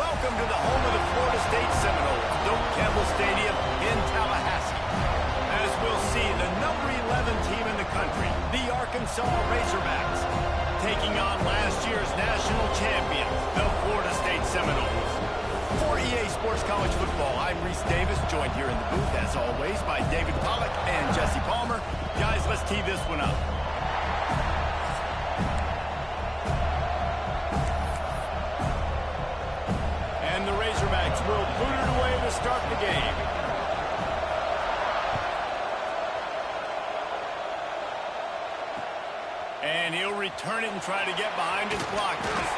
Welcome to the home of the Florida State Seminoles, Doak Campbell Stadium in Tallahassee. As we'll see, the number 11 team in the country, the Arkansas Razorbacks, taking on last year's national champions, the Florida State Seminoles. For EA Sports College Football, I'm Reese Davis, joined here in the booth, as always, by David Pollack and Jesse Palmer. Guys, let's tee this one up. And the Razorbacks will boot it away to start the game. And he'll return it and try to get behind his blockers.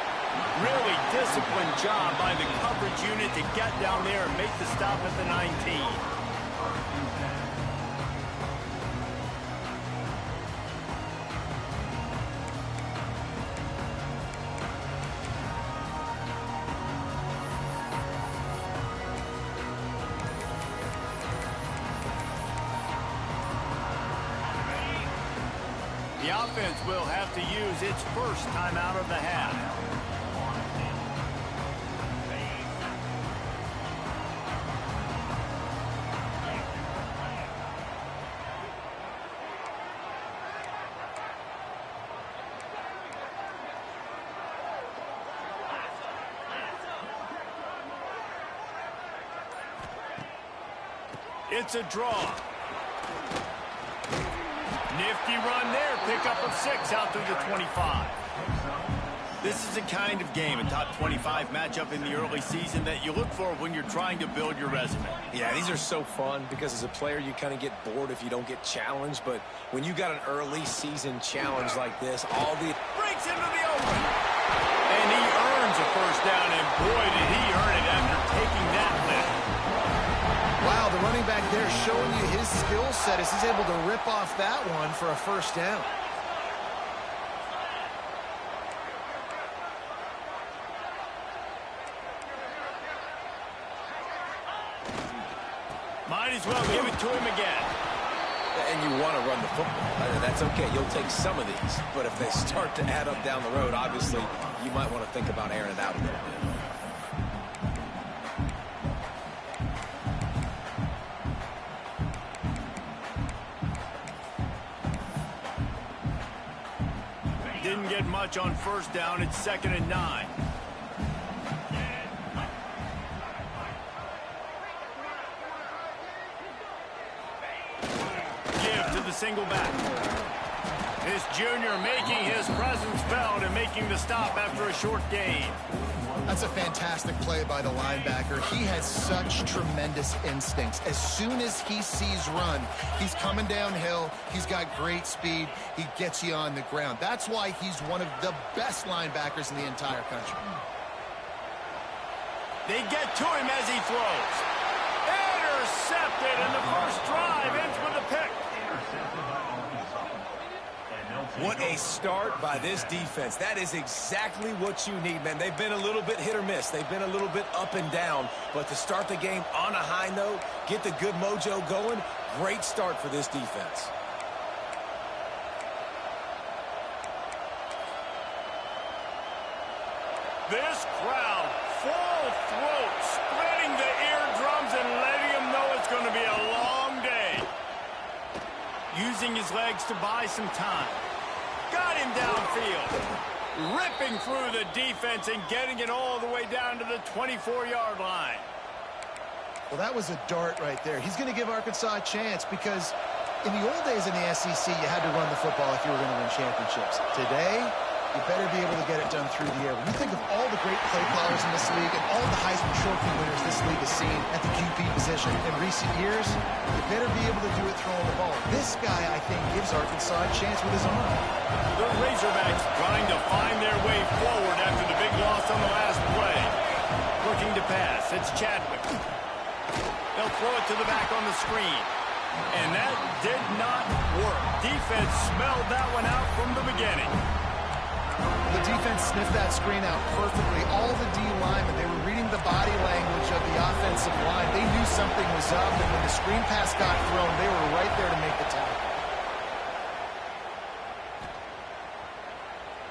Really disciplined job by the coverage unit to get down there and make the stop at the 19. The offense will have to use its first timeout of the half. It's a draw. Nifty run there, pickup of 6 out to the 25. This is a kind of game, a top 25 matchup in the early season that you look for when you're trying to build your resume. Yeah, these are so fun because as a player you kind of get bored if you don't get challenged, but when you got an early season challenge like this, all the... Breaks into the open. And he earns a first down, and boy did he earn it after taking that lift. Wow, the running back there showing you his skill set as he's able to rip off that one for a first down. Might as well give it to him again. And you want to run the football. That's okay. You'll take some of these. But if they start to add up down the road, obviously, you might want to think about airing it out a little bit. Didn't get much on first down. It's 2nd and 9. Give to the single back. This junior making his presence felt and making the stop after a short gain. That's a fantastic play by the linebacker. He has such tremendous instincts. As soon as he sees run, he's coming downhill. He's got great speed. He gets you on the ground. That's why he's one of the best linebackers in the entire country. They get to him as he throws. Intercepted, and the first drive ends with a pick. What a start by this defense. That is exactly what you need, man. They've been a little bit hit or miss. They've been a little bit up and down. But to start the game on a high note, get the good mojo going, great start for this defense. This crowd, full throat, splitting the eardrums and letting them know it's going to be a long day. Using his legs to buy some time. Got him downfield. Ripping through the defense and getting it all the way down to the 24-yard line. Well, that was a dart right there. He's going to give Arkansas a chance because in the old days in the SEC, you had to run the football if you were going to win championships. Today, you better be able to get it done through the air. When you think of all the great play callers in this league and all the Heisman Trophy winners this league has seen at the QB position in recent years, you better be able to do it throwing the ball. This guy, I think, gives Arkansas a chance with his arm. The Razorbacks trying to find their way forward after the big loss on the last play. Looking to pass. It's Chadwick. They'll throw it to the back on the screen. And that did not work. Defense smelled that one out from the beginning. The defense sniffed that screen out perfectly. All the D linemen, they were reading the body language of the offensive line. They knew something was up, and when the screen pass got thrown, they were right there to make the tackle.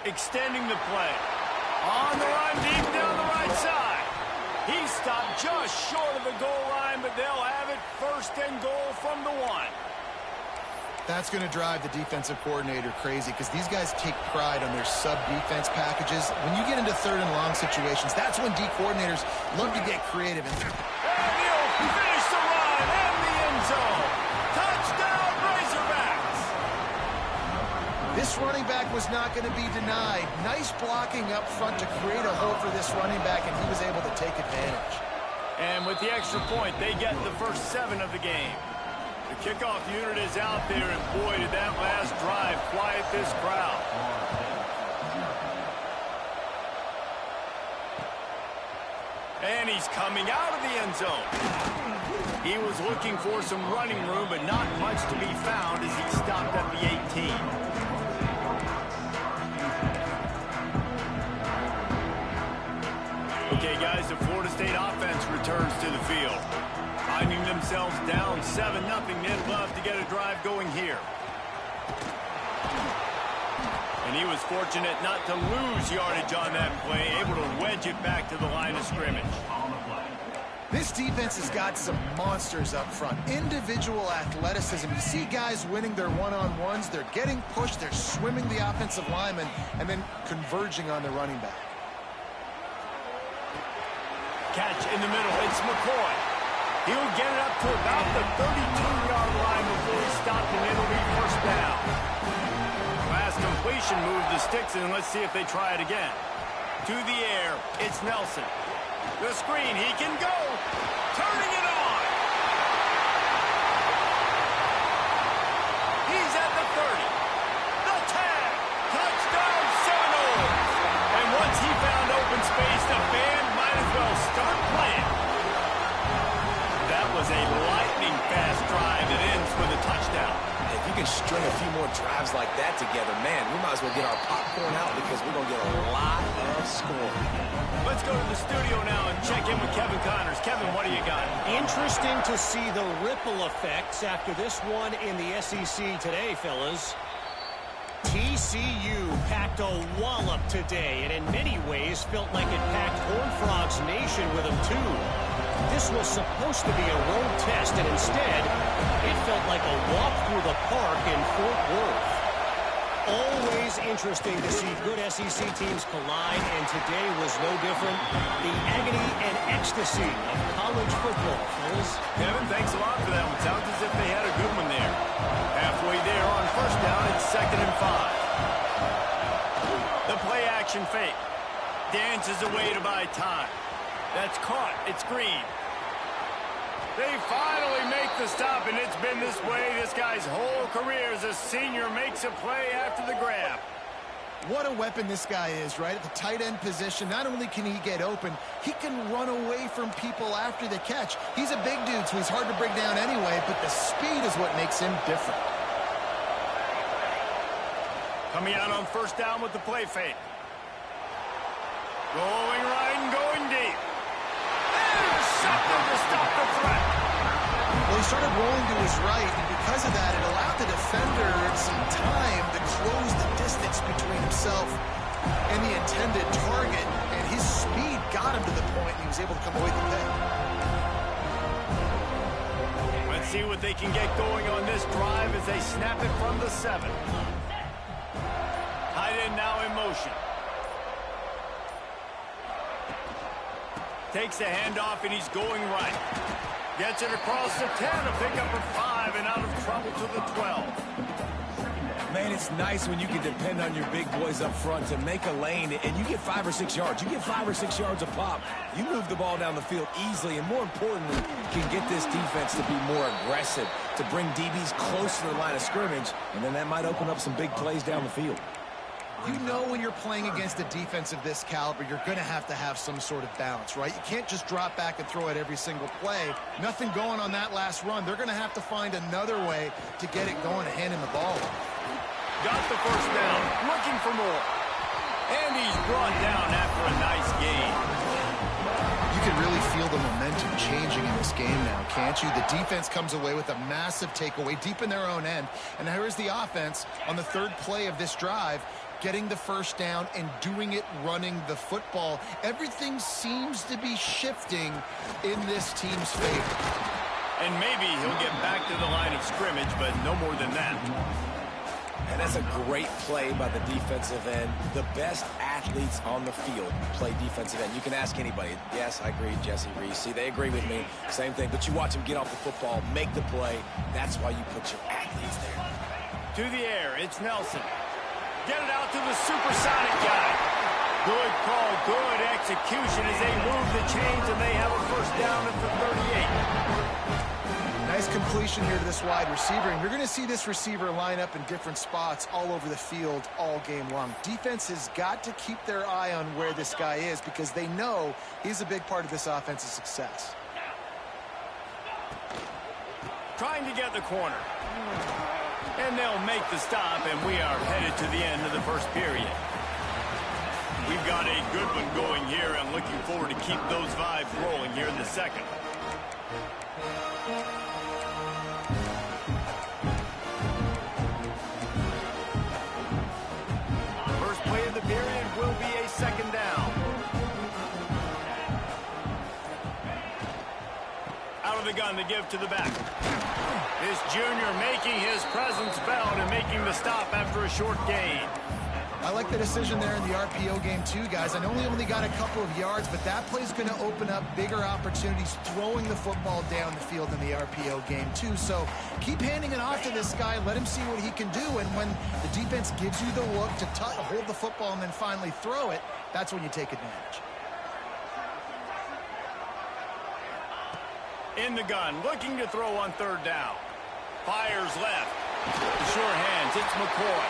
Extending the play. On the run, deep down the right side. it. They'll have it first and goal from the 1. That's going to drive the defensive coordinator crazy because these guys take pride on their sub-defense packages. When you get into third and long situations, that's when D coordinators love to get creative. And he'll finish the run in the end zone. Touchdown, Razorbacks! This running back was not going to be denied. Nice blocking up front to create a hole for this running back, and he was able to take advantage. And with the extra point, they get the first 7 of the game. The kickoff unit is out there, and boy, did that last drive quiet this crowd. And he's coming out of the end zone. He was looking for some running room, but not much to be found as he stopped at the 18. Okay, guys, the Florida State offense returns to the field. Finding themselves down 7-0, they'd love to get a drive going here. And he was fortunate not to lose yardage on that play, able to wedge it back to the line of scrimmage. This defense has got some monsters up front. Individual athleticism. You see guys winning their one-on-ones. They're getting pushed. They're swimming the offensive lineman and then converging on the running back. Catch in the middle. It's McCoy. He'll get it up to about the 32-yard line before he's stopped, and it'll be first down. Last completion move the sticks, and let's see if they try it again. To the air, it's Nelson. The screen, he can go. Turning it on. He's at the 30. The tag. Touchdown, Seminoles. And once he found open space, the band might as well start playing. That was a lightning-fast drive that ends with a touchdown. If you can string a few more drives like that together, man, we might as well get our popcorn out because we're going to get a lot of scoring. Let's go to the studio now and check in with Kevin Connors. Kevin, what do you got? Interesting to see the ripple effects after this one in the SEC today, fellas. TCU packed a wallop today, and in many ways felt like it packed Horned Frogs Nation with them, too. This was supposed to be a road test, and instead, it felt like a walk through the park in Fort Worth. Always interesting to see good SEC teams collide, and today was no different. The agony and ecstasy of college football, fellas. Kevin, thanks a lot for that one. Sounds as if they had a good one there. Halfway there on first down, it's 2nd and 5. The play action fake. Dances away to buy time. That's caught. It's Green. They finally make the stop, and it's been this way this guy's whole career as a senior makes a play after the grab. What a weapon this guy is, right? At the tight end position, not only can he get open, he can run away from people after the catch. He's a big dude, so he's hard to bring down anyway, but the speed is what makes him different. Coming out on first down with the play fake. Going right and going deep. Intercepted to stop the threat. Well, he started rolling to his right, and because of that, it allowed the defender some time to close the distance between himself and the intended target, and his speed got him to the point, and he was able to come away with the pick. Let's see what they can get going on this drive as they snap it from the 7. Tight end now in motion. Takes the handoff, and he's going right. Gets it across the 10, a pickup of 5, and out of trouble to the 12. Man, it's nice when you can depend on your big boys up front to make a lane, and you get 5 or 6 yards. You get 5 or 6 yards a pop. You move the ball down the field easily, and more importantly, can get this defense to be more aggressive, to bring DBs close to the line of scrimmage, and then that might open up some big plays down the field. You know when you're playing against a defense of this caliber, you're going to have some sort of balance, right? You can't just drop back and throw it every single play. Nothing going on that last run. They're going to have to find another way to get it going and hand him the ball. Got the first down, looking for more. And he's brought down after a nice gain. You can really feel the momentum changing in this game now, can't you? The defense comes away with a massive takeaway deep in their own end. And here's the offense on the 3rd play of this drive, getting the first down and doing it running the football. Everything seems to be shifting in this team's favor. And maybe he'll get back to the line of scrimmage, but no more than that. And that's a great play by the defensive end. The best athletes on the field play defensive end. You can ask anybody. Yes, I agree, Jesse Reese. See, they agree with me. Same thing. But you watch them get off the football, make the play. That's why you put your athletes there. To the air, it's Nelson. Get it out to the supersonic guy. Good call, good execution as they move the chains, and they have a first down at the 38. Nice completion here to this wide receiver, and you're going to see this receiver line up in different spots all over the field all game long. Defense has got to keep their eye on where this guy is because they know he's a big part of this offense's success. Trying to get the corner. And they'll make the stop, and we are headed to the end of the first period. We've got a good one going here, and looking forward to keep those vibes rolling here in the second. First play of the period will be a second down. Out of the gun to give to the back. This junior making his presence felt and making the stop after a short gain. I like the decision there in the RPO game too, guys. I know he only got a couple of yards, but that play's going to open up bigger opportunities throwing the football down the field in the RPO game too. So keep handing it off to this guy. Let him see what he can do. And when the defense gives you the look to hold the football and then finally throw it, that's when you take advantage. In the gun, looking to throw on third down. Fires left. Sure hands, it's McCoy.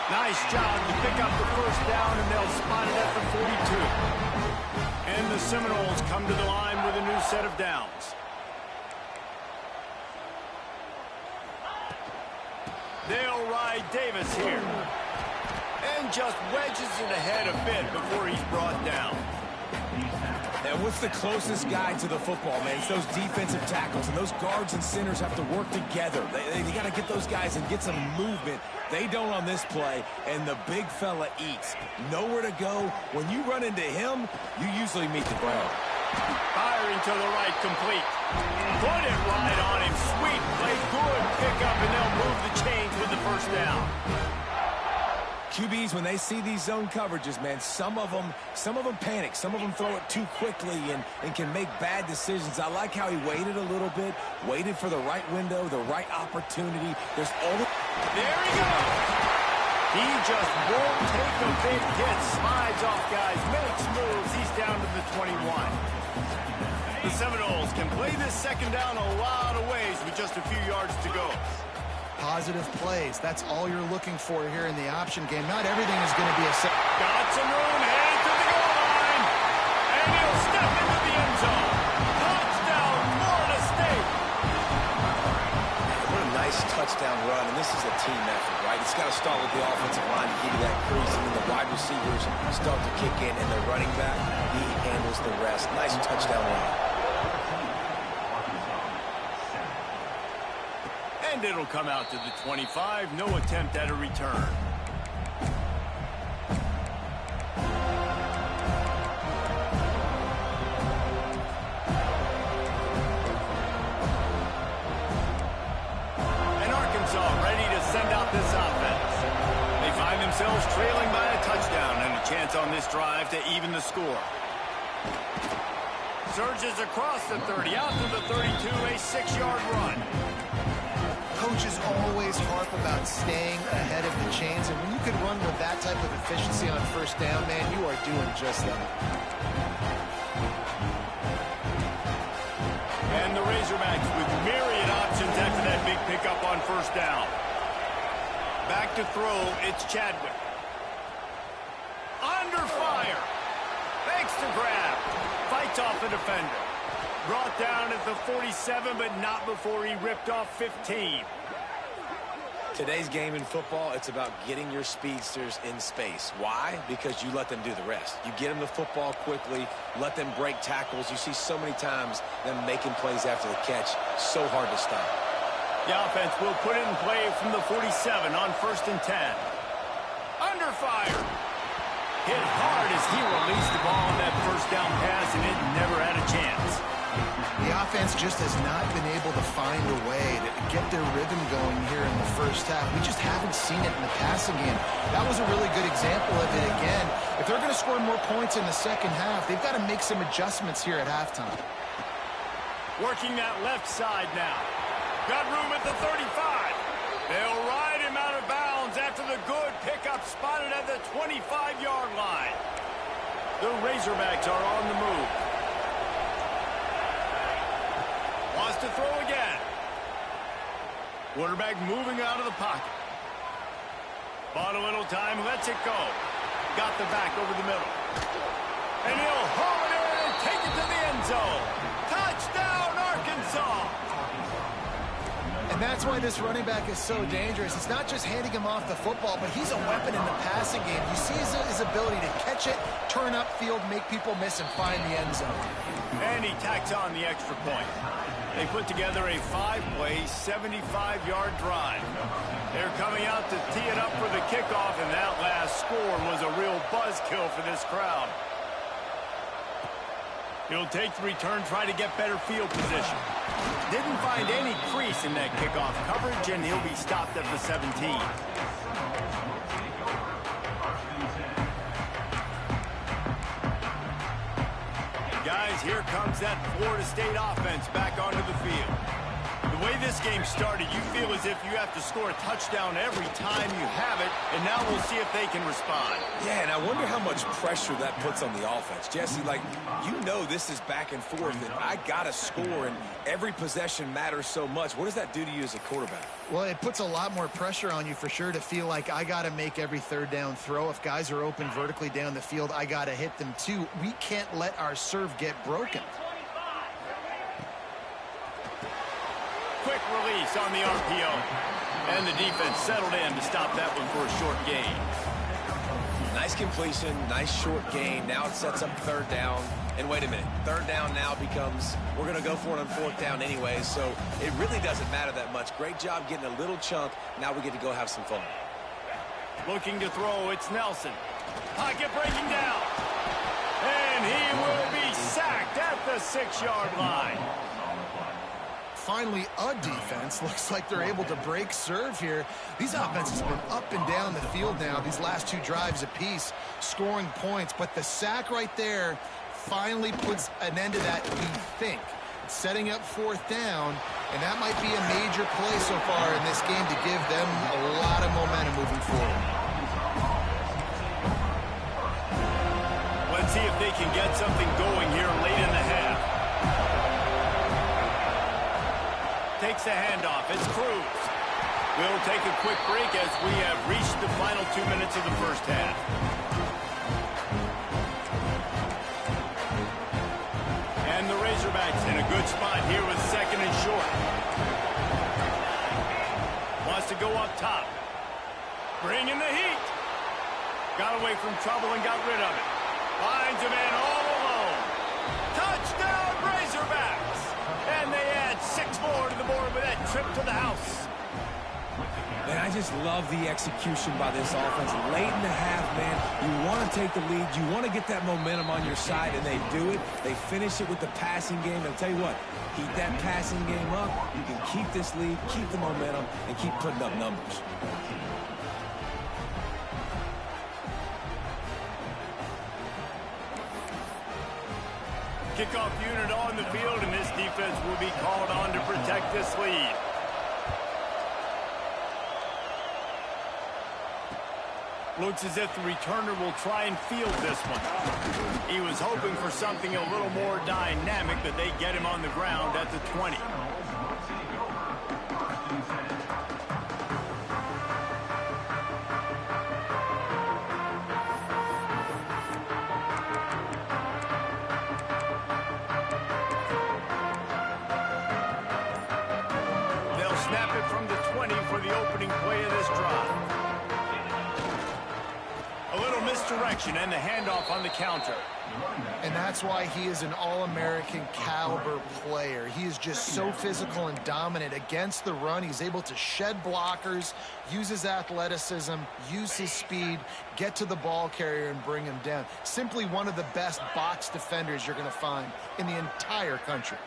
Nice job to pick up the first down, and they'll spot it at the 42. And the Seminoles come to the line with a new set of downs. They'll ride Davis here. And just wedges it ahead a bit before he's brought down. And what's the closest guy to the football, man? It's those defensive tackles, and those guards and centers have to work together. They got to get those guys and get some movement. They don't on this play, and the big fella eats. Nowhere to go. When you run into him, you usually meet the ground. Firing to the right, complete. Put it right on him. Sweet play, good pickup, and they'll move the chains with the first down. QBs, when they see these zone coverages, man, some of them panic. Some of them throw it too quickly and can make bad decisions. I like how he waited a little bit, waited for the right window, the right opportunity. There he goes. He just won't take a big hit. Slides off, guys. Makes moves. He's down to the 21. The Seminoles can play this second down a lot of ways with just a few yards to go. Positive plays. That's all you're looking for here in the option game. Not everything is going to be a set. Got some room, headed to the goal line. And he'll step into the end zone. Touchdown, Florida State. What a nice touchdown run, and this is a team effort, right? It's got to start with the offensive line to give you that crease, and then the wide receivers start to kick in, and the running back, he handles the rest. Nice touchdown run. And it'll come out to the 25. No attempt at a return. And Arkansas ready to send out this offense. They find themselves trailing by a touchdown and a chance on this drive to even the score. Surges across the 30, out to the 32, a 6-yard run. Coaches always harp about staying ahead of the chains, and when you can run with that type of efficiency on first down, man, you are doing just that. And the Razorbacks with myriad options after that big pickup on first down. Back to throw, it's Chadwick. Under fire. Makes the grab. Fights off the defender. Brought down at the 47, but not before he ripped off 15. Today's game in football, it's about getting your speedsters in space. Why? Because you let them do the rest. You get them the football quickly, let them break tackles. You see so many times them making plays after the catch. So hard to stop. The offense will put it in play from the 47 on 1st and 10. Under fire. Hit hard as he released the ball on that first down pass, and it never had a chance. The offense offense just has not been able to find a way to get their rhythm going here in the first half. We just haven't seen it in the passing game. That was a really good example of it again. If they're going to score more points in the second half, they've got to make some adjustments here at halftime. Working that left side now. Got room at the 35. They'll ride him out of bounds after the good pickup spotted at the 25-yard line. The Razorbacks are on the move. Wants to throw again. Quarterback moving out of the pocket. Bought a little time, lets it go. Got the back over the middle. And he'll haul it in and take it to the end zone. Touchdown, Arkansas! And that's why this running back is so dangerous. It's not just handing him off the football, but he's a weapon in the passing game. You see his ability to catch it, turn upfield, make people miss, and find the end zone. And he tacks on the extra point. They put together a 5-play, 75-yard drive. They're coming out to tee it up for the kickoff, and that last score was a real buzzkill for this crowd. He'll take the return, try to get better field position. Didn't find any crease in that kickoff coverage, and he'll be stopped at the 17. Guys, here comes that Florida State offense back onto the field. The way this game started, you feel as if you have to score a touchdown every time you have it, and now we'll see if they can respond. Yeah, and I wonder how much pressure that puts on the offense. Jesse, like, you know this is back and forth, and I got to score, and every possession matters so much. What does that do to you as a quarterback? Well, it puts a lot more pressure on you for sure to feel like I got to make every third down throw. If guys are open vertically down the field, I got to hit them too. We can't let our serve get broken. Quick release on the RPO. And the defense settled in to stop that one for a short gain. Nice completion, nice short gain. Now it sets up third down. And wait a minute, third down now becomes, we're going to go for it on fourth down anyway, so it really doesn't matter that much. Great job getting a little chunk. Now we get to go have some fun. Looking to throw, it's Nelson. Pocket breaking down. And he will be sacked at the 6-yard line. Finally, a defense. Looks like they're able to break serve here. These offenses have been up and down the field now, these last two drives apiece, scoring points. But the sack right there finally puts an end to that, we think. Setting up fourth down, and that might be a major play so far in this game to give them a lot of momentum moving forward. Let's see if they can get something going here late in the half. Takes the handoff. It's Cruz. We'll take a quick break as we have reached the final 2 minutes of the first half. And the Razorbacks in a good spot here with second and short. Wants to go up top. Bringing the heat. Got away from trouble and got rid of it. Finds a man all alone. Touchdown, Razorbacks! And they add 6 more to the board with that trip to the house. Man, I just love the execution by this offense. Late in the half, man, you want to take the lead. You want to get that momentum on your side, and they do it. They finish it with the passing game. I'll tell you what, keep that passing game up. You can keep this lead, keep the momentum, and keep putting up numbers. Kickoff unit on the field, and this defense will be called on to protect this lead. Looks as if the returner will try and field this one. He was hoping for something a little more dynamic, but they get him on the ground at the 20. Snap it from the 20 for the opening play of this drive. A little misdirection and the handoff on the counter. And that's why he is an All-American caliber player. He is just so physical and dominant against the run. He's able to shed blockers, use his athleticism, use his speed, get to the ball carrier and bring him down. Simply one of the best box defenders you're going to find in the entire country.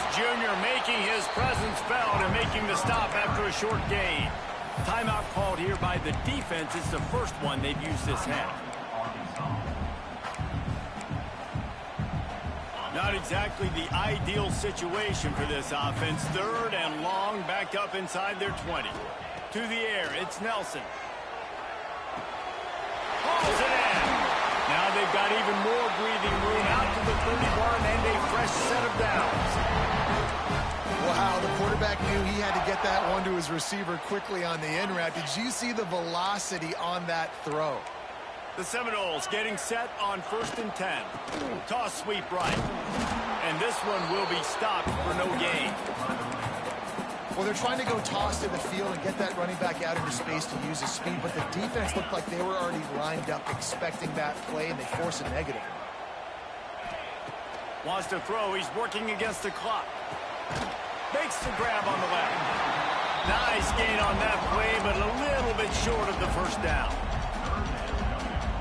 This junior making his presence felt and making the stop after a short gain. Timeout called here by the defense. It's the first one they've used this half. Not exactly the ideal situation for this offense. 3rd and long, back up inside their 20. To the air, it's Nelson. Hauls it in. Now they've got even more breathing room out to the 31 and a fresh set of downs. Wow, the quarterback knew he had to get that one to his receiver quickly on the in route. Did you see the velocity on that throw? The Seminoles getting set on 1st and 10. Toss sweep right. And this one will be stopped for no gain. Well, they're trying to go toss to the field and get that running back out into space to use his speed, but the defense looked like they were already lined up expecting that play, and they force a negative. Wants to throw. He's working against the clock. Makes the grab on the left. Nice gain on that play, but a little bit short of the first down.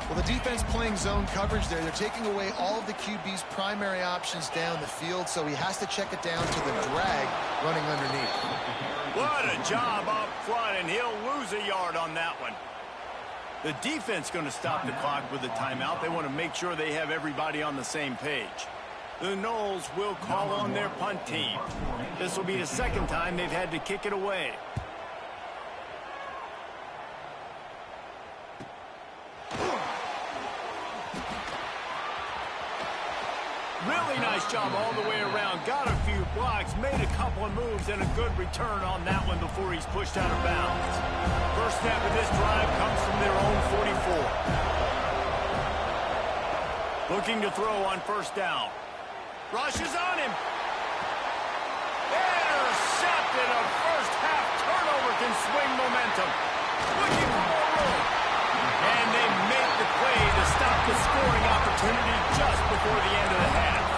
Well, the defense playing zone coverage there. They're taking away all of the QB's primary options down the field, so he has to check it down to the drag running underneath. What a job up front, and he'll lose a yard on that one. The defense going to stop the clock with a timeout. They want to make sure they have everybody on the same page. The Noles will call on their punt team. This will be the 2nd time they've had to kick it away. Really nice job all the way around. Got a few blocks, made a couple of moves, and a good return on that one before he's pushed out of bounds. First snap of this drive comes from their own 44. Looking to throw on 1st down. Rushes on him. Intercepted. A first-half turnover can swing momentum. Looking for more room. And they make the play to stop the scoring opportunity just before the end of the half.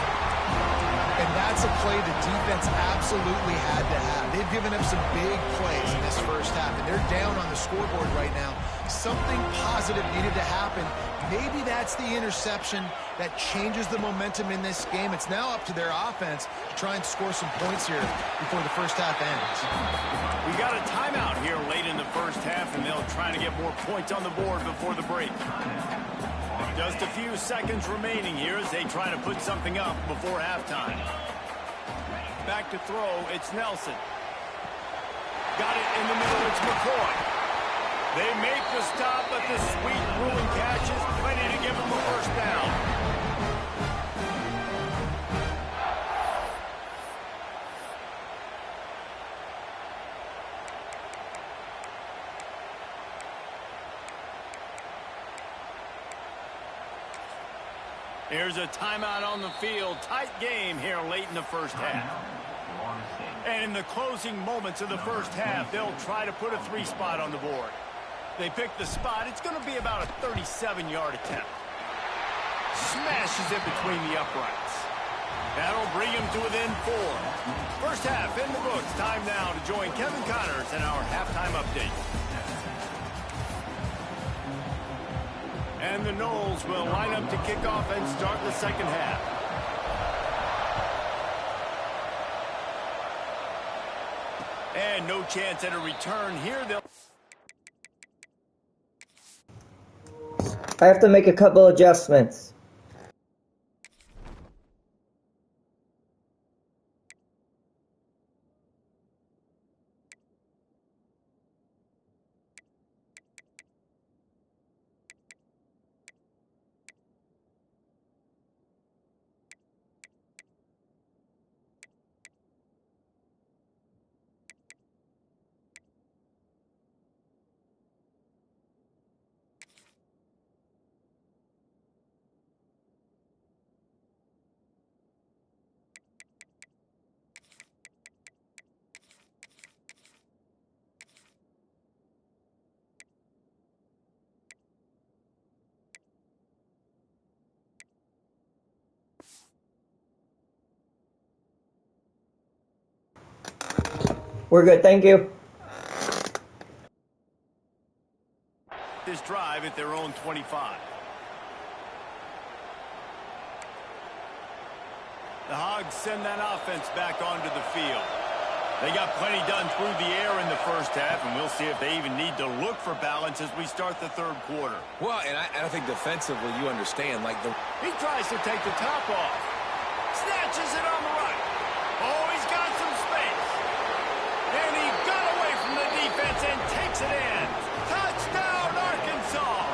And that's a play the defense absolutely had to have. They've given up some big plays in this first half, and they're down on the scoreboard right now. Something positive needed to happen. Maybe that's the interception that changes the momentum in this game. It's now up to their offense to try and score some points here before the first half ends. We got a timeout here late in the first half, and they'll try to get more points on the board before the break. Just a few seconds remaining here as they try to put something up before halftime. Back to throw, it's Nelson. Got it in the middle, it's McCoy. They make the stop, but the sweet ruling catch is plenty to give them a first down. Here's a timeout on the field. Tight game here late in the first half. And in the closing moments of the first half, they'll try to put a 3-spot on the board. They pick the spot. It's going to be about a 37-yard attempt. Smashes it between the uprights. That'll bring him to within 4. First half in the books. Time now to join Kevin Connors in our halftime update. And the Noles will line up to kick off and start the second half. And no chance at a return here. I have to make a couple adjustments. We're good, thank you. This drive at their own 25. The Hogs send that offense back onto the field. They got plenty done through the air in the first half, and we'll see if they even need to look for balance as we start the third quarter. Well, and I think defensively you understand, like He tries to take the top off. Snatches it on the right. Oh, he's got some space. And he got away from the defense and takes it in. Touchdown, Arkansas!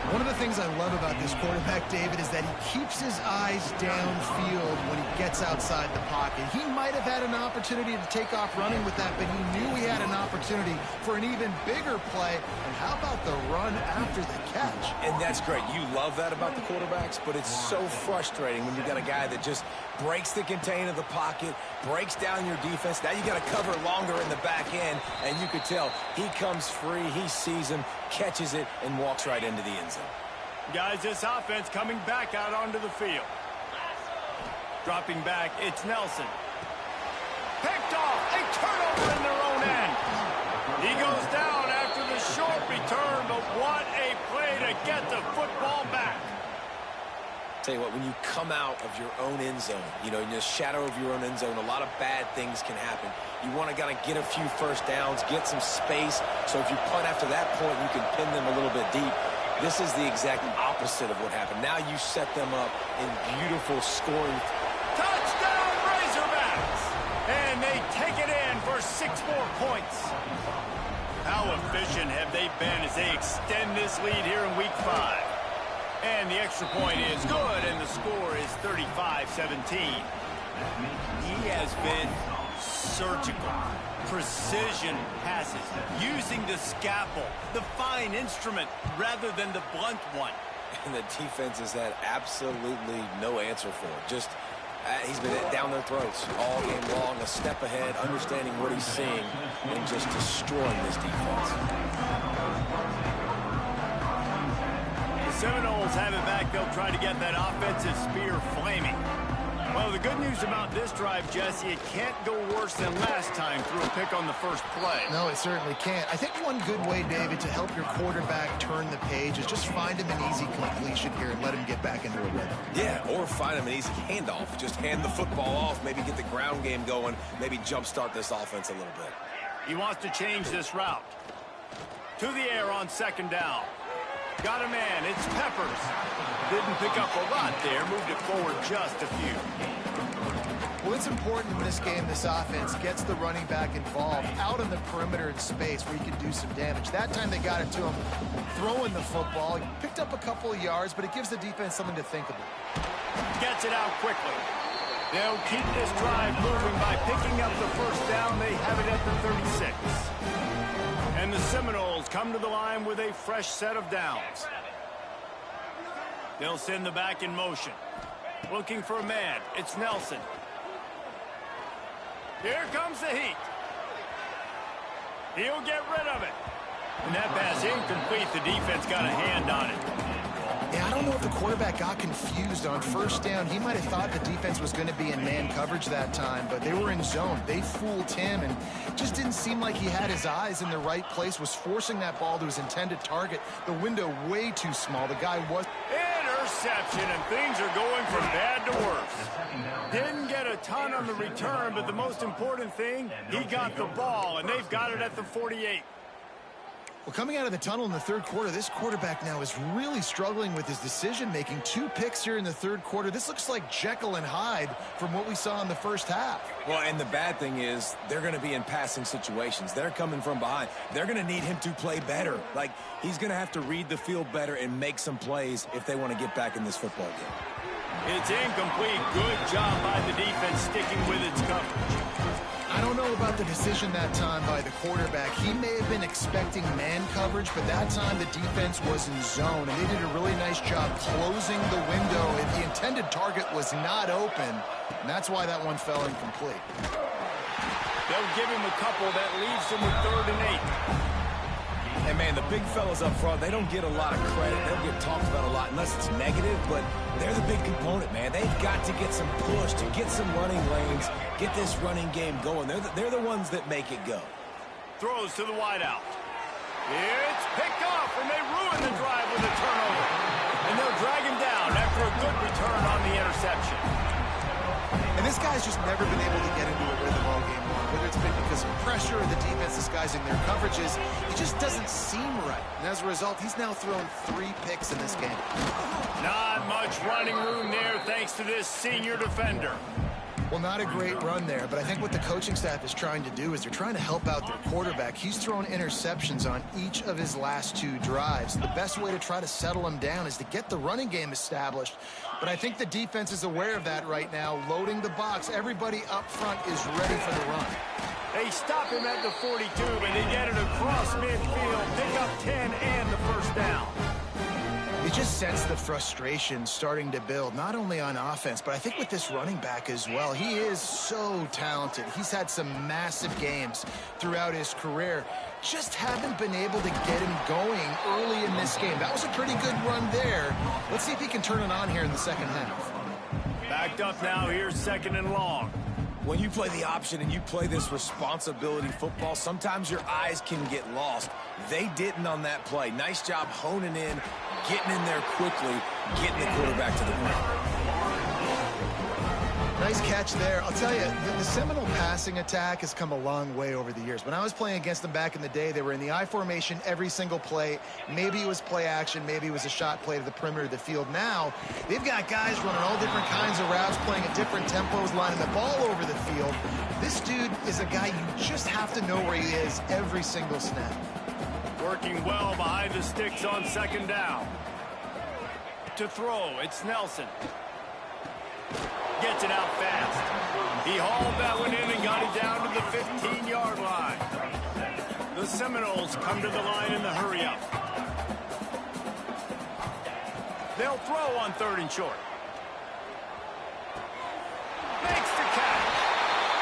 One of the things I love about this quarterback, David, is that he keeps his eyes downfield when he gets outside the pocket. He might have had an opportunity to take off running with that, but he knew he had an opportunity for an even bigger play. And how about the run after the catch? And that's great. You love that about the quarterbacks, but it's so frustrating when you got a guy that just breaks the contain of the pocket, breaks down your defense. Now you got to cover longer in the back end, and you could tell he comes free, he sees him, catches it, and walks right into the end zone. Guys, this offense coming back out onto the field. Dropping back, it's Nelson. Picked off, a turnover in their own end. He goes down after the short return, but what a play to get the football back. Tell you what, when you come out of your own end zone, you know, in the shadow of your own end zone, a lot of bad things can happen. You want to kind of get a few first downs, get some space, so if you punt after that point, you can pin them a little bit deep. This is the exact opposite of what happened. Now you set them up in beautiful scoring. Touchdown, Razorbacks! And they take it in for 6 more points. How efficient have they been as they extend this lead here in Week 5? And the extra point is good, and the score is 35-17. He has been surgical, precision passes, using the scalpel, the fine instrument, rather than the blunt one. And the defense has had absolutely no answer for it. Just, he's been down their throats all game long, a step ahead, understanding what he's seeing, and just destroying this defense. The Seminoles have it back. They'll try to get that offensive spear flaming. Well, the good news about this drive, Jesse, it can't go worse than last time through a pick on the first play. No, it certainly can't. I think one good way, David, to help your quarterback turn the page is just find him an easy completion here and let him get back into a rhythm. Yeah, or find him an easy handoff. Just hand the football off, maybe get the ground game going, maybe jumpstart this offense a little bit. He wants to change this route. To the air on second down. Got a man, it's Peppers. Didn't pick up a lot there, moved it forward just a few. Well, it's important in this game, this offense gets the running back involved out on the perimeter in space where he can do some damage. That time they got it to him throwing the football. He picked up a couple of yards, but it gives the defense something to think about. Gets it out quickly. They'll keep this drive moving by picking up the first down. They have it at the 36. And the Seminoles come to the line with a fresh set of downs. They'll send the back in motion. Looking for a man. It's Nelson. Here comes the heat. He'll get rid of it. And that pass incomplete. The defense got a hand on it. Yeah, I don't know if the quarterback got confused on first down. He might have thought the defense was going to be in man coverage that time, but they were in zone. They fooled him, and just didn't seem like he had his eyes in the right place, was forcing that ball to his intended target. The window way too small. The guy was... Interception, and things are going from bad to worse. Didn't get a ton on the return, but the most important thing, he got the ball, and they've got it at the 48. Well, coming out of the tunnel in the third quarter, this quarterback now is really struggling with his decision-making. 2 picks here in the third quarter. This looks like Jekyll and Hyde from what we saw in the first half. Well, and the bad thing is they're going to be in passing situations. They're coming from behind. They're going to need him to play better. Like, he's going to have to read the field better and make some plays if they want to get back in this football game. It's incomplete. Good job by the defense sticking with its coverage. I don't know about the decision that time by the quarterback. He may have been expecting man coverage, but that time the defense was in zone, and they did a really nice job closing the window. And the intended target was not open, and that's why that one fell incomplete. They'll give him a couple. That leaves him with 3rd and 8. And, man, the big fellas up front, they don't get a lot of credit. They don't get talked about a lot unless it's negative, but they're the big component, man. They've got to get some push, to get some running lanes, get this running game going. They're the ones that make it go. Throws to the wideout. It's picked off, and they ruin the drive with a turnover. And they'll drag him down after for a good return on the interception. And this guy's just never been able to get into a rhythm all game long. Whether it's been because of pressure or the defense disguising their coverages, it just doesn't seem right. And as a result, he's now thrown 3 picks in this game. Not much running room there thanks to this senior defender. Well, not a great run there, but I think what the coaching staff is trying to do is they're trying to help out their quarterback. He's thrown interceptions on each of his last 2 drives. The best way to try to settle him down is to get the running game established. But I think the defense is aware of that right now, loading the box. Everybody up front is ready for the run. They stop him at the 42, but they get it across midfield, pick up 10 and the first down. You just sense the frustration starting to build, not only on offense, but I think with this running back as well. He is so talented. He's had some massive games throughout his career. Just haven't been able to get him going early in this game. That was a pretty good run there. Let's see if he can turn it on here in the second half. Backed up now, here's 2nd and long. When you play the option and you play this responsibility football, sometimes your eyes can get lost. They didn't on that play. Nice job honing in, getting in there quickly, getting the quarterback to the ground. Nice catch there. I'll tell you, the Seminole passing attack has come a long way over the years. When I was playing against them back in the day, they were in the I formation every single play. Maybe it was play action. Maybe it was a shot play to the perimeter of the field. Now, they've got guys running all different kinds of routes, playing at different tempos, lining the ball over the field. This dude is a guy you just have to know where he is every single snap. Working well behind the sticks on 2nd down. To throw, it's Nelson. Gets it out fast. He hauled that one in and got it down to the 15-yard line. The Seminoles come to the line in the hurry-up. They'll throw on 3rd and short. Makes the catch.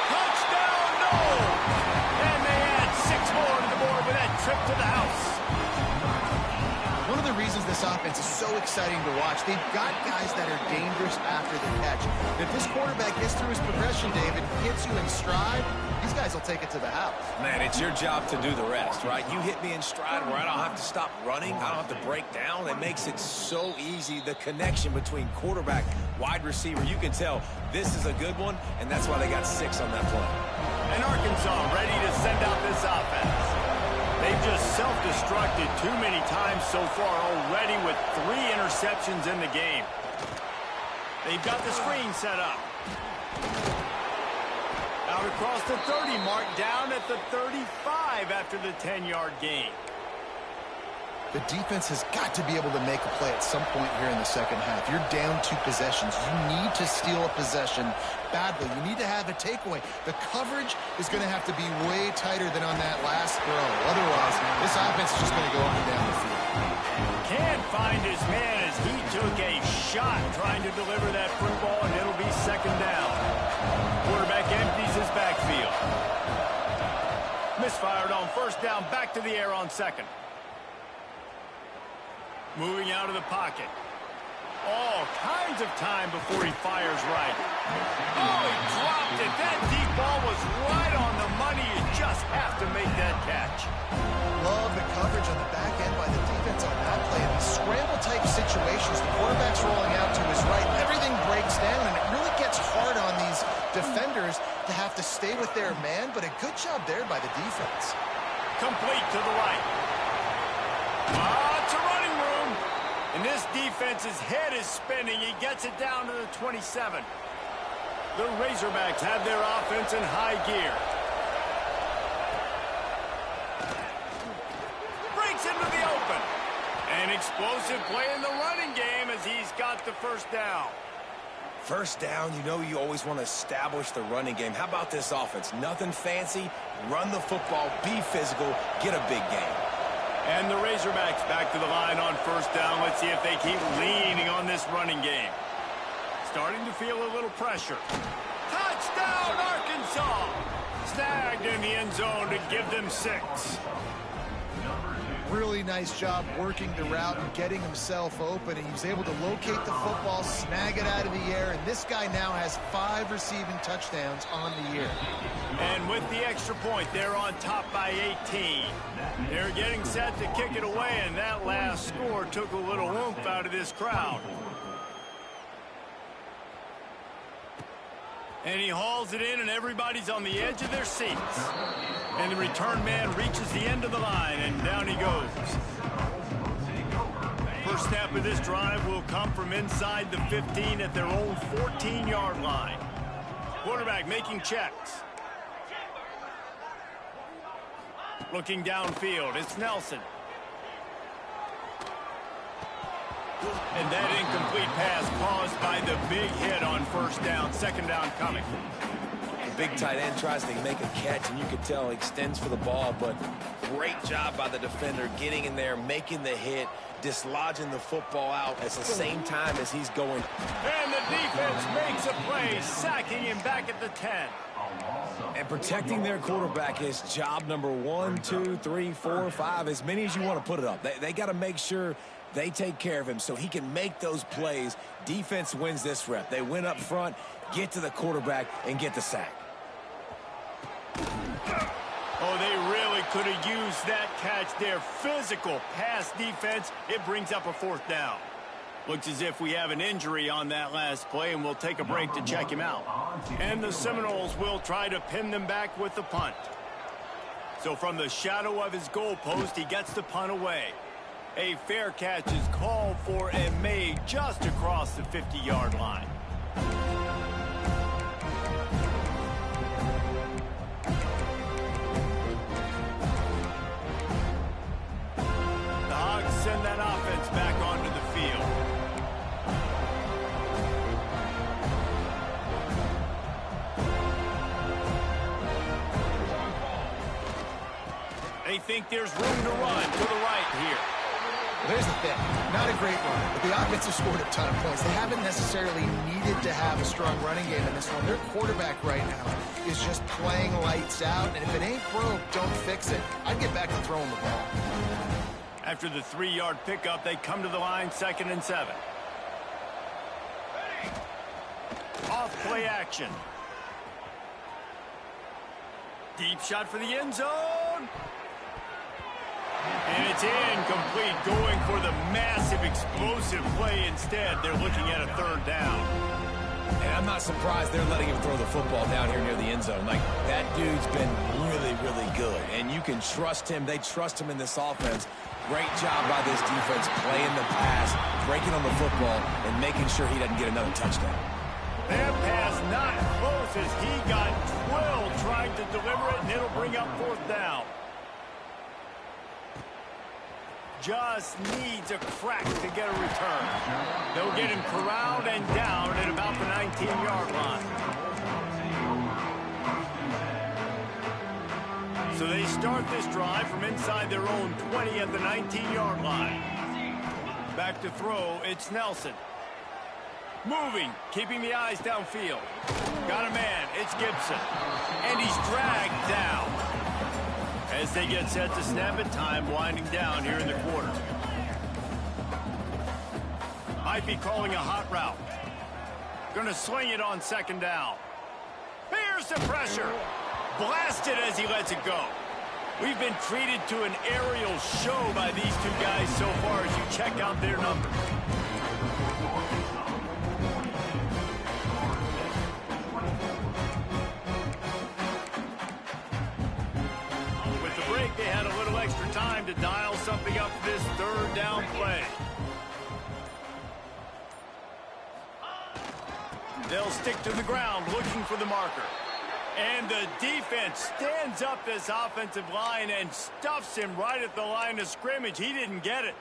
Touchdown, no! And they add 6 more to the board with that trip to the house. One of the reasons this offense is so exciting to watch, they've got guys that are dangerous after the catch. If this quarterback gets through his progression, David, gets you in stride, these guys will take it to the house. Man, it's your job to do the rest, right? You hit me in stride where I don't have to stop running. I don't have to break down. It makes it so easy, the connection between quarterback, wide receiver. You can tell this is a good one, and that's why they got 6 on that play. And Arkansas ready to send out this offense. They've just self-destructed too many times so far already with 3 interceptions in the game. They've got the screen set up. Out across the 30 mark, down at the 35 after the 10-yard gain. The defense has got to be able to make a play at some point here in the second half. You're down 2 possessions. You need to steal a possession badly. You need to have a takeaway. The coverage is going to have to be way tighter than on that last throw. Otherwise, this offense is just going to go up and down the field. Can't find his man as he took a shot trying to deliver that football, and it'll be 2nd down. Quarterback empties his backfield. Misfired on 1st down, back to the air on 2nd. Moving out of the pocket. All kinds of time before he fires right. Oh, he dropped it. That deep ball was right on the money. You just have to make that catch. Love the coverage on the back end by the defense on that play. In these scramble-type situations, the quarterback's rolling out to his right. Everything breaks down, and it really gets hard on these defenders to have to stay with their man, but a good job there by the defense. Complete to the right. It's a running room. And this defense's head is spinning. He gets it down to the 27. The Razorbacks have their offense in high gear. Breaks into the open. An explosive play in the running game as he's got the 1st down. 1st down, you know you always want to establish the running game. How about this offense? Nothing fancy. Run the football, be physical, get a big gain. And the Razorbacks back to the line on 1st down. Let's see if they keep leaning on this running game. Starting to feel a little pressure. Touchdown, Arkansas! Snagged in the end zone to give them 6. Really nice job working the route and getting himself open. And he was able to locate the football, snag it out of the air, and this guy now has 5 receiving touchdowns on the year. And with the extra point, they're on top by 18. They're getting set to kick it away, and that last score took a little oomph out of this crowd. And he hauls it in, and everybody's on the edge of their seats. And the return man reaches the end of the line, and down he goes. First snap of this drive will come from inside the 15 at their own 14-yard line. Quarterback making checks. Looking downfield, it's Nelson. And that incomplete pass caused by the big hit on first down. Second down coming. The big tight end tries to make a catch, and you can tell he extends for the ball, but great job by the defender getting in there, making the hit, dislodging the football out at the same time as he's going. And the defense makes a play, sacking him back at the 10. And protecting their quarterback is job number 1, 2, 3, 4, 5, as many as you want to put it up. They got to make sure they take care of him so he can make those plays. Defense wins this rep. They win up front, get to the quarterback, and get the sack. Oh, they really could have used that catch there. Physical pass defense. It brings up a fourth down. Looks as if we have an injury on that last play, and we'll take a break to check him out. And the Seminoles will try to pin them back with the punt. So from the shadow of his goalpost, he gets the punt away. A fair catch is called for and made just across the 50-yard line. The Hogs send that offense back onto the field. They think there's room to run to the right here. There's the thing. Not a great run, but the offense has scored a ton of points. They haven't necessarily needed to have a strong running game in this one. Their quarterback right now is just playing lights out, and if it ain't broke, don't fix it. I'd get back to throwing the ball. After the 3-yard pickup, they come to the line, 2nd and 7. Off play action. Deep shot for the end zone. And it's incomplete, going for the massive explosive play instead. They're looking at a 3rd down. And I'm not surprised they're letting him throw the football down here near the end zone. Like, that dude's been really, really good. And you can trust him. They trust him in this offense. Great job by this defense playing the pass, breaking on the football, and making sure he doesn't get another touchdown. That pass not close as he got twirled trying to deliver it, and it'll bring up 4th down. Just needs a crack to get a return. They'll get him corralled and down at about the 19-yard line. So they start this drive from inside their own 20 at the 19-yard line. Back to throw, it's Nelson. Moving, keeping the eyes downfield. Got a man, it's Gibson. And he's dragged down. As they get set to snap it, time winding down here in the quarter. Might be calling a hot route. Gonna sling it on 2nd down. Here's the pressure. Blasted as he lets it go. We've been treated to an aerial show by these two guys so far as you check out their numbers. They had a little extra time to dial something up for this 3rd down play. They'll stick to the ground looking for the marker. And the defense stands up this offensive line and stuffs him right at the line of scrimmage. He didn't get it.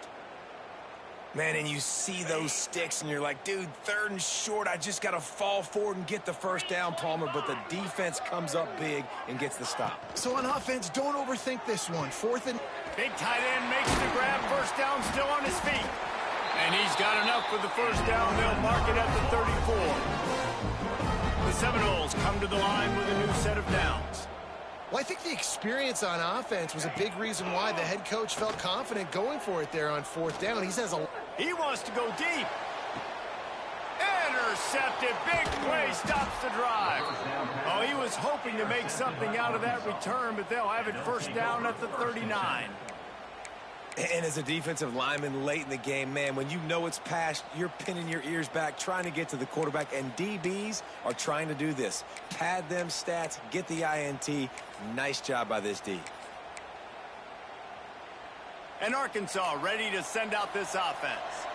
Man, and you see those sticks, and you're like, dude, 3rd and short. I just got to fall forward and get the 1st down, Palmer. But the defense comes up big and gets the stop. So on offense, don't overthink this one. 4th and... Big tight end makes the grab. 1st down, still on his feet. And he's got enough for the 1st down. They'll mark it at the 34. The Seminoles come to the line with a new set of downs. Well, I think the experience on offense was a big reason why the head coach felt confident going for it there on 4th down. He wants to go deep. Intercepted. Big play stops the drive. Oh, he was hoping to make something out of that return, but they'll have it 1st down at the 39. And as a defensive lineman late in the game, man, when you know it's past, you're pinning your ears back, trying to get to the quarterback, and DBs are trying to do this. Pad them stats, get the INT. Nice job by this D. And Arkansas ready to send out this offense.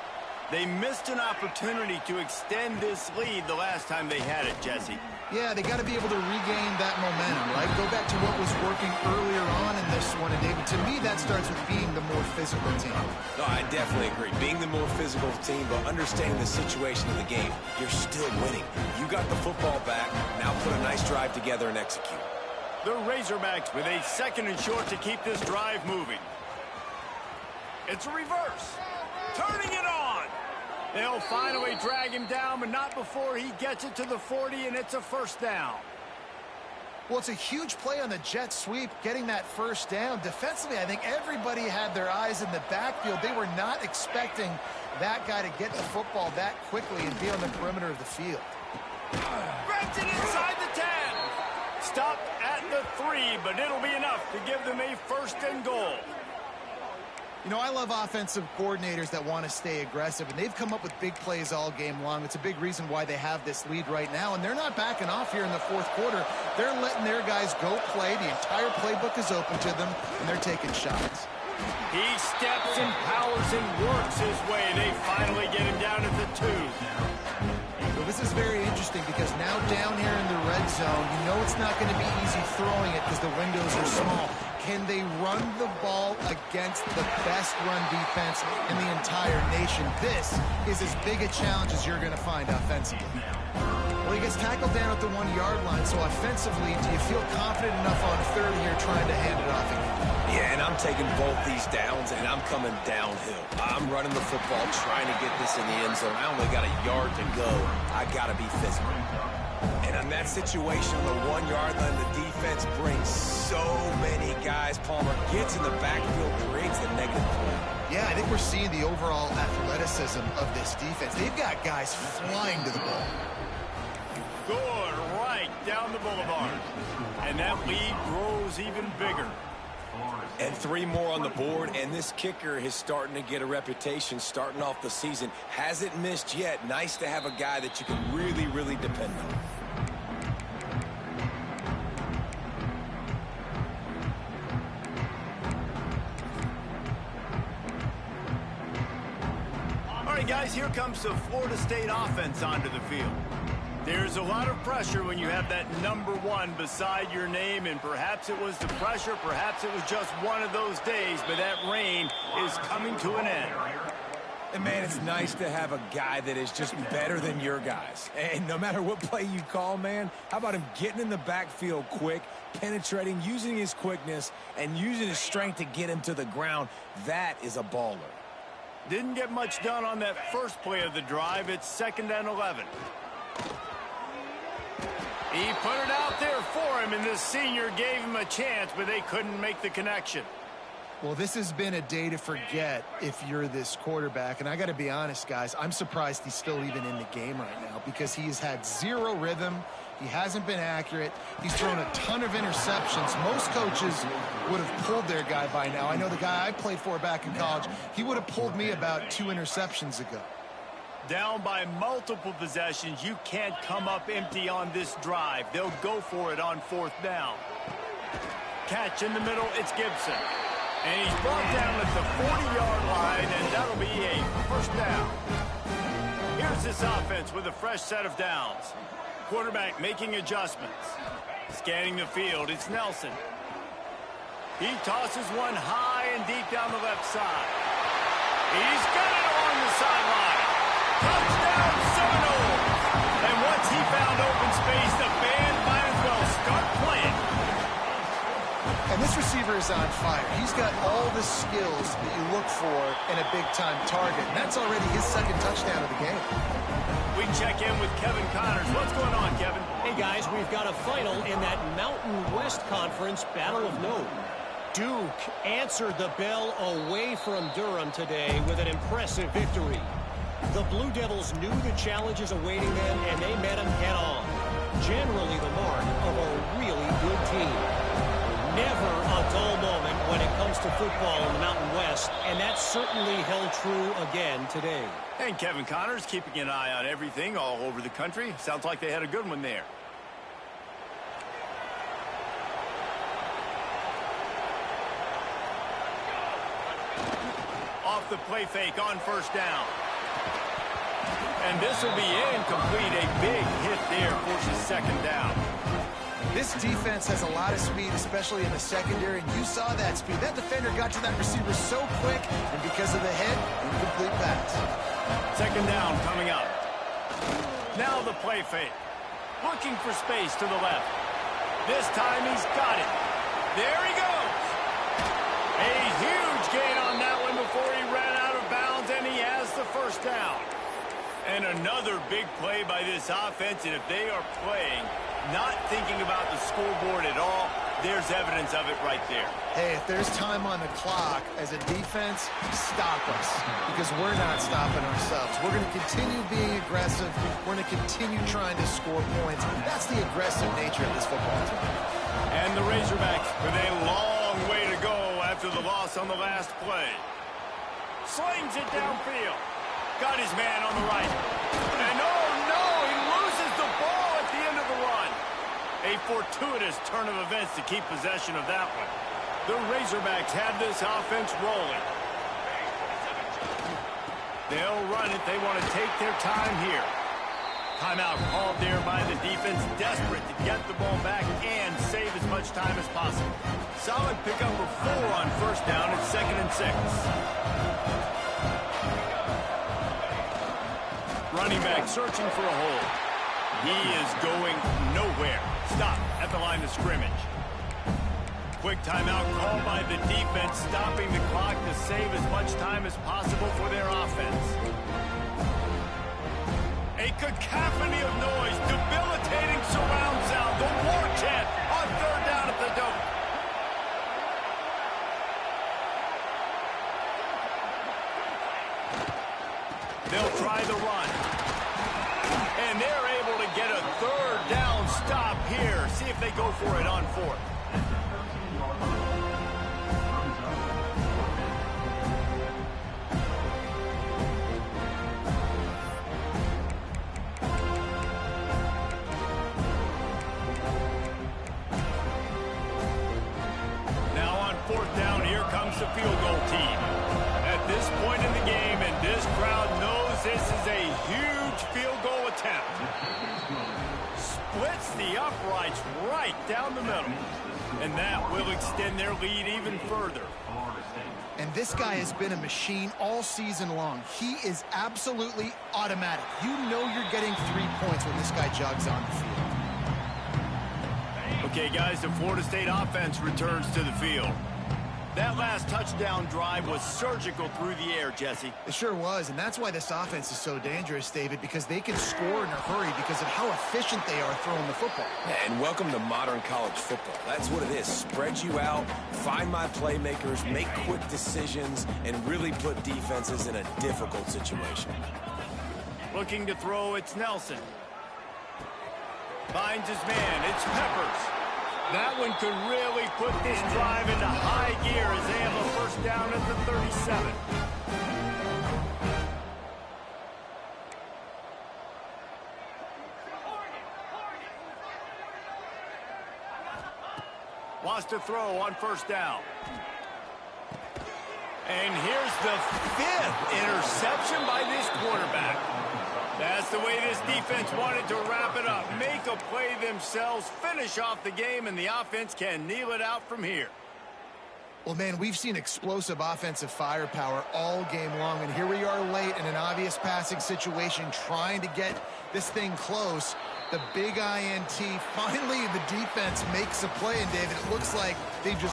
They missed an opportunity to extend this lead the last time they had it, Jesse. Yeah, they got to be able to regain that momentum, right? Go back to what was working earlier on in this one. And, David, to me, that starts with being the more physical team. No, I definitely agree. Being the more physical team, but understanding the situation of the game, you're still winning. You got the football back. Now put a nice drive together and execute. The Razorbacks with a 2nd and short to keep this drive moving. It's a reverse. Turning it on. They'll finally drag him down, but not before he gets it to the 40, and it's a 1st down. Well, it's a huge play on the jet sweep, getting that 1st down. Defensively, I think everybody had their eyes in the backfield. They were not expecting that guy to get the football that quickly and be on the perimeter of the field. Grabs it inside the 10. Stopped at the 3, but it'll be enough to give them a 1st and goal. You know, I love offensive coordinators that want to stay aggressive, and they've come up with big plays all game long. It's a big reason why they have this lead right now, and they're not backing off here in the 4th quarter. They're letting their guys go play. The entire playbook is open to them, and they're taking shots. He steps and powers and works his way. They finally get him down at the 2. So this is very interesting because now down here in the red zone, you know it's not going to be easy throwing it because the windows are small. Can they run the ball against the best run defense in the entire nation? This is as big a challenge as you're going to find offensively. Well, he gets tackled down at the 1-yard line, so offensively, do you feel confident enough on 3rd here trying to hand it off again? Yeah, and I'm taking both these downs, and I'm coming downhill. I'm running the football, trying to get this in the end zone. I only got a yard to go. I got to be physical. And in that situation on the 1-yard line, the defense brings so many guys. Palmer gets in the backfield, creates the negative play. Yeah, I think we're seeing the overall athleticism of this defense. They've got guys flying to the ball. Good, right down the boulevard. And that lead grows even bigger. And 3 more on the board, and this kicker is starting to get a reputation starting off the season. Hasn't missed yet. Nice to have a guy that you can really, really depend on. All right, guys, here comes the Florida State offense onto the field. There's a lot of pressure when you have that number 1 beside your name, and perhaps it was the pressure, perhaps it was just one of those days, but that reign is coming to an end. And, man, it's nice to have a guy that is just better than your guys. And no matter what play you call, man, how about him getting in the backfield quick, penetrating, using his quickness, and using his strength to get him to the ground? That is a baller. Didn't get much done on that first play of the drive. It's 2nd and 11. He put it out there for him, and this senior gave him a chance, but they couldn't make the connection. Well, this has been a day to forget if you're this quarterback. And I got to be honest, guys, I'm surprised he's still even in the game right now because he has had 0 rhythm. He hasn't been accurate. He's thrown a ton of interceptions. Most coaches would have pulled their guy by now. I know the guy I played for back in college, he would have pulled me about 2 interceptions ago. Down by multiple possessions, you can't come up empty on this drive. They'll go for it on 4th down. Catch in the middle, it's Gibson. And he's brought down at the 40-yard line, and that'll be a 1st down. Here's this offense with a fresh set of downs. Quarterback making adjustments. Scanning the field, it's Nelson. He tosses one high and deep down the left side. He's got it along the sideline. Touchdown Seminoles! And once he found open space, the band might as well start playing. And this receiver is on fire. He's got all the skills that you look for in a big-time target. And that's already his 2nd touchdown of the game. We check in with Kevin Connors. What's going on, Kevin? Hey, guys, we've got a final in that Mountain West Conference Battle of Note. Duke answered the bell away from Durham today with an impressive victory. The Blue Devils knew the challenges awaiting them, and they met them head-on. Generally the mark of a really good team. Never a dull moment when it comes to football in the Mountain West, and that certainly held true again today. And Kevin Connors keeping an eye on everything all over the country. Sounds like they had a good one there. Off the play fake on first down. And this will be incomplete. A big hit there forces second down. This defense has a lot of speed, especially in the secondary, and you saw that speed. That defender got to that receiver so quick, and because of the hit, incomplete pass. Second down coming up. Now the play fake. Looking for space to the left. This time he's got it. There he goes. A huge gain on that one before he ran out of bounds, and he has the first down. And another big play by this offense, and if they are playing, not thinking about the scoreboard at all, there's evidence of it right there. Hey, if there's time on the clock, as a defense, stop us, because we're not stopping ourselves. We're going to continue being aggressive. We're going to continue trying to score points. That's the aggressive nature of this football team. And the Razorbacks with a long way to go after the loss on the last play. Slings it downfield. Got his man on the right. And oh no, he loses the ball at the end of the run. A fortuitous turn of events to keep possession of that one. The Razorbacks have this offense rolling. They'll run it. They want to take their time here. Timeout called there by the defense, desperate to get the ball back and save as much time as possible. Solid pickup of 4 on first down at 2nd and 6. Running back searching for a hole. He is going nowhere. Stop at the line of scrimmage. Quick timeout called by the defense, stopping the clock to save as much time as possible for their offense. A cacophony of noise, debilitating surround sound, the war chant on third down at the Dome. They'll try the run. And they're able to get a third down stop here. See if they go for it on 4th. Now on 4th down, here comes the field goal team. At this point in the game, and this crowd knows this is a huge field goal attempt. Splits the uprights right down the middle. And that will extend their lead even further. And this guy has been a machine all season long. He is absolutely automatic. You know you're getting 3 points when this guy jogs on the field. Okay, guys, the Florida State offense returns to the field. That last touchdown drive was surgical through the air, Jesse. It sure was, and that's why this offense is so dangerous, David, because they can score in a hurry because of how efficient they are throwing the football. And welcome to modern college football. That's what it is. Spread you out, find my playmakers, make quick decisions, and really put defenses in a difficult situation. Looking to throw, it's Nelson. Finds his man, it's Peppers. That one could really put this drive into high gear as they have a first down at the 37. Wants to throw on first down. And here's the 5th interception by this quarterback. That's the way this defense wanted to wrap it up. Make a play themselves, finish off the game, and the offense can kneel it out from here. Well, man, we've seen explosive offensive firepower all game long, and here we are late in an obvious passing situation trying to get this thing close. The big INT, finally the defense makes a play, and David, it looks like they've just